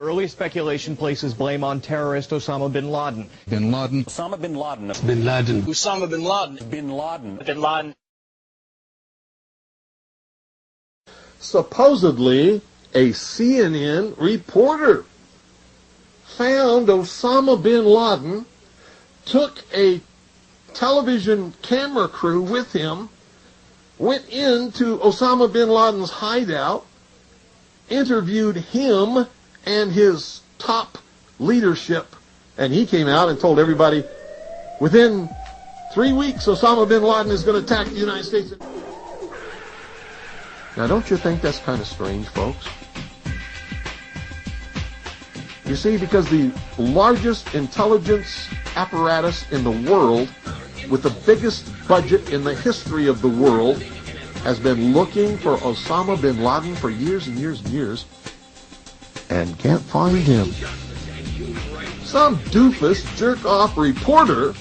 Early speculation places blame on terrorist Osama bin Laden. Bin Laden. Osama bin Laden. Bin Laden. Osama bin Laden. Bin Laden. Bin Laden. Supposedly, a CNN reporter found Osama bin Laden, took a television camera crew with him, went into Osama bin Laden's hideout, interviewed him and his top leadership, and he came out and told everybody, within 3 weeks, Osama bin Laden is going to attack the United States. Now, don't you think that's kind of strange, folks? You see, because the largest intelligence apparatus in the world, with the biggest budget in the history of the world, has been looking for Osama bin Laden for years and years and years, and can't find him. Some doofus jerk-off reporter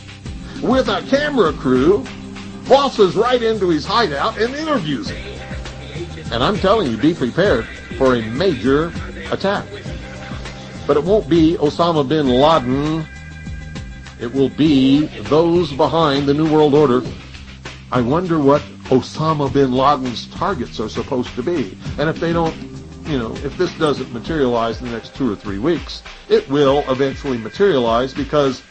with a camera crew waltzes right into his hideout and interviews him. And I'm telling you, be prepared for a major attack. But it won't be Osama bin Laden. It will be those behind the New World Order. I wonder what Osama bin Laden's targets are supposed to be. And if they don't, if this doesn't materialize in the next 2 or 3 weeks, it will eventually materialize because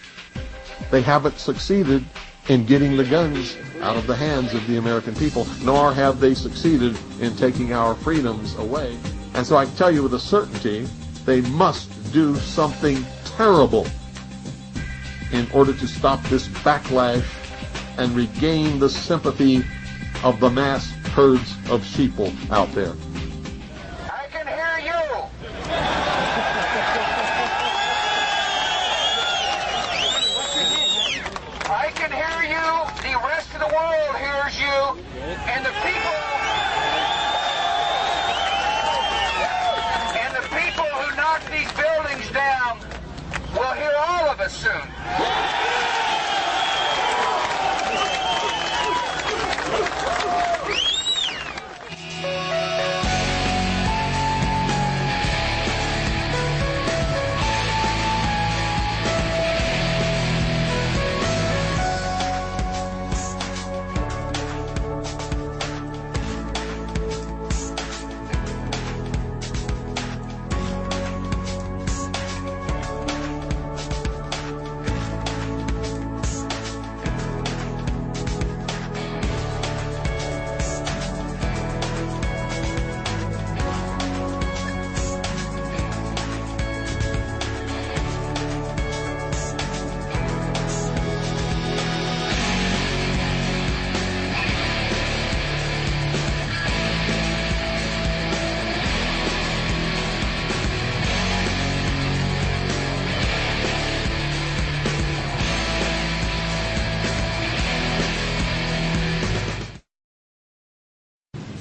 they haven't succeeded in getting the guns out of the hands of the American people, nor have they succeeded in taking our freedoms away. And so I can tell you with a certainty, they must do something terrible in order to stop this backlash and regain the sympathy of the mass herds of sheeple out there. I can hear you. I can hear you. The rest of the world hears you. And the people who knock these buildings down will hear all of us soon.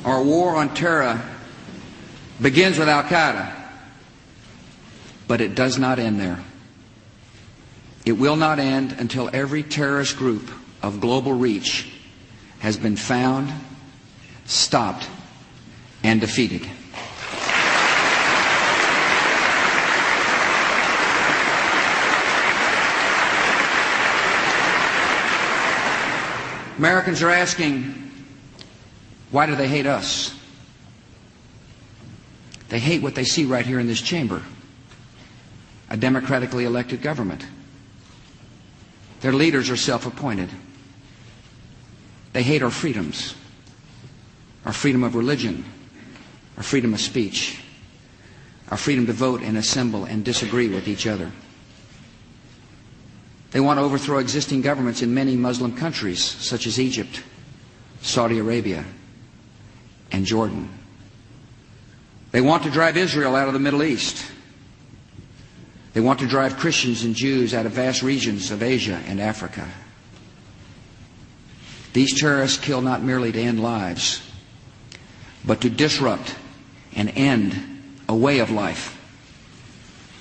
Our war on terror begins with Al-Qaeda, but it does not end there. It will not end until every terrorist group of global reach has been found, stopped, and defeated. Americans are asking, why do they hate us? They hate what they see right here in this chamber, a democratically elected government. Their leaders are self-appointed. They hate our freedoms, our freedom of religion, our freedom of speech, our freedom to vote and assemble and disagree with each other. They want to overthrow existing governments in many Muslim countries, such as Egypt, Saudi Arabia, and Jordan. They want to drive Israel out of the Middle East. They want to drive Christians and Jews out of vast regions of Asia and Africa. These terrorists kill not merely to end lives, but to disrupt and end a way of life.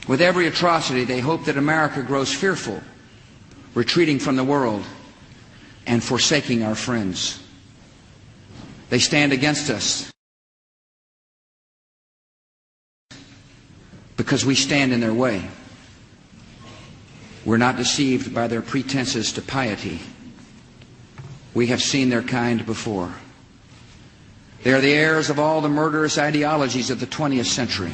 With every atrocity, they hope that America grows fearful, retreating from the world and forsaking our friends. They stand against us because we stand in their way. We're not deceived by their pretenses to piety. We have seen their kind before. They are the heirs of all the murderous ideologies of the 20th century.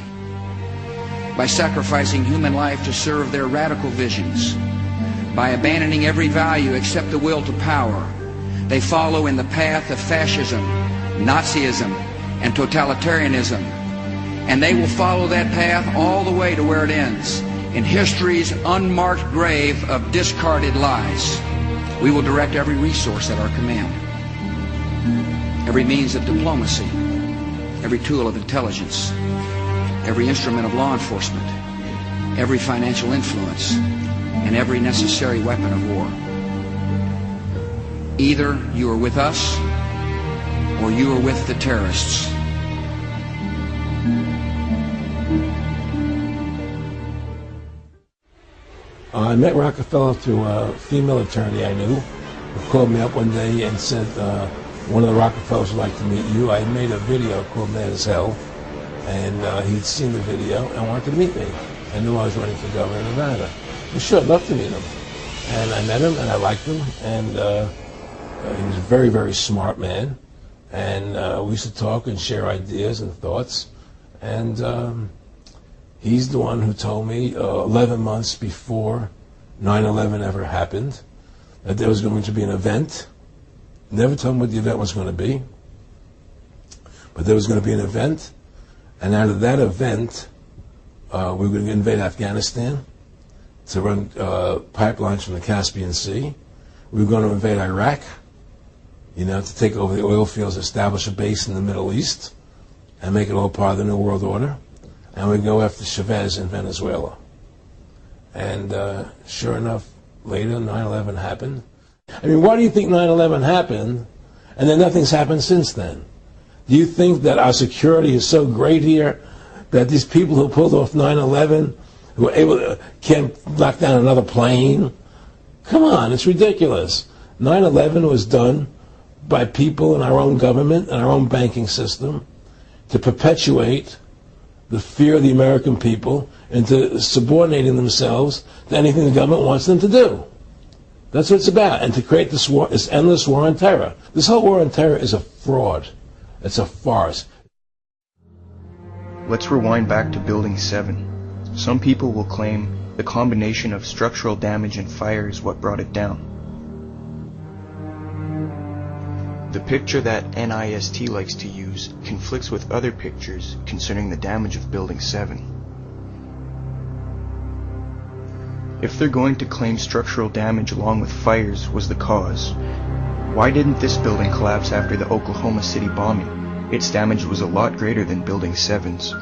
By sacrificing human life to serve their radical visions, by abandoning every value except the will to power, they follow in the path of fascism, Nazism, and totalitarianism. And they will follow that path all the way to where it ends, in history's unmarked grave of discarded lies. We will direct every resource at our command, every means of diplomacy, every tool of intelligence, every instrument of law enforcement, every financial influence, and every necessary weapon of war. Either you are with us or you are with the terrorists. I met Rockefeller through a female attorney I knew who called me up one day and said, one of the Rockefellers would like to meet you. I made a video called Mad as Hell, and he'd seen the video and wanted to meet me. I knew I was running for governor of Nevada. Well, sure, I'd love to meet him. And I met him, and I liked him, and he was a very, very smart man. And we used to talk and share ideas and thoughts. And he's the one who told me 11 months before 9/11 ever happened that there was going to be an event. Never told him what the event was going to be, but there was going to be an event, and out of that event, we were going to invade Afghanistan to run pipelines from the Caspian Sea. We were going to invade Iraq, to take over the oil fields, establish a base in the Middle East, and make it all part of the New World Order. And we'd go after Chavez in Venezuela. And sure enough, later 9/11 happened. I mean, why do you think 9/11 happened and then nothing's happened since then? Do you think that our security is so great here that these people who pulled off 9/11 who were able to can't knock down another plane? Come on, it's ridiculous. 9/11 was done by people in our own government and our own banking system to perpetuate the fear of the American people into subordinating themselves to anything the government wants them to do. That's what it's about, and to create this war, this endless war on terror. This whole war on terror is a fraud. It's a farce. Let's rewind back to Building 7. Some people will claim the combination of structural damage and fire is what brought it down. The picture that NIST likes to use conflicts with other pictures concerning the damage of Building 7. If they're going to claim structural damage along with fires was the cause, why didn't this building collapse after the Oklahoma City bombing? Its damage was a lot greater than Building 7's.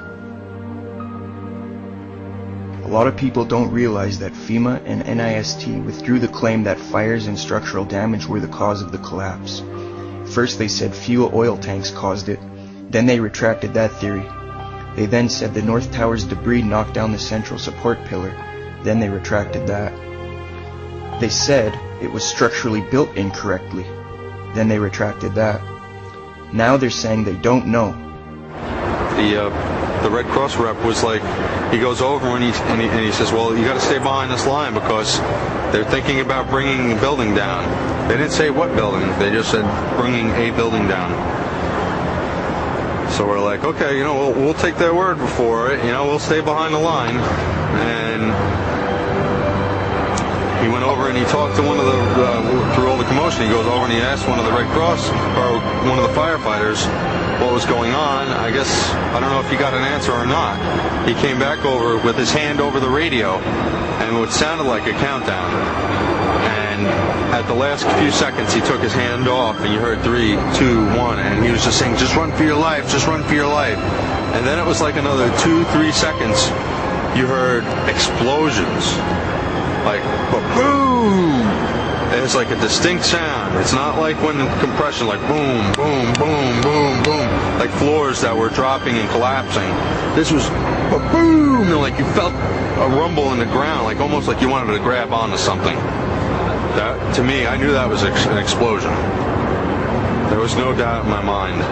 A lot of people don't realize that FEMA and NIST withdrew the claim that fires and structural damage were the cause of the collapse. First they said fuel oil tanks caused it, then they retracted that theory. They then said the North Tower's debris knocked down the central support pillar, then they retracted that. They said it was structurally built incorrectly, then they retracted that. Now they're saying they don't know. The Red Cross rep was like, he goes over and he says, well, you got to stay behind this line because they're thinking about bringing the building down. They didn't say what building, they just said bringing a building down. So we're like, okay, we'll take their word for it, we'll stay behind the line. And he went over and he talked to one of the, through all the commotion, he goes over and he asked one of the Red Cross, or one of the firefighters, what was going on. I guess, I don't know if he got an answer or not. He came back over with his hand over the radio, and what sounded like a countdown. And at the last few seconds, he took his hand off, and you heard 3, 2, 1, and he was just saying, just run for your life, just run for your life. And then it was like another 2, 3 seconds, you heard explosions. Like, boom! It's like a distinct sound. It's not like when compression, like boom, boom, boom, boom, boom, like floors that were dropping and collapsing. This was a boom, and like you felt a rumble in the ground, like almost like you wanted to grab onto something. That, to me, I knew that was an explosion. There was no doubt in my mind.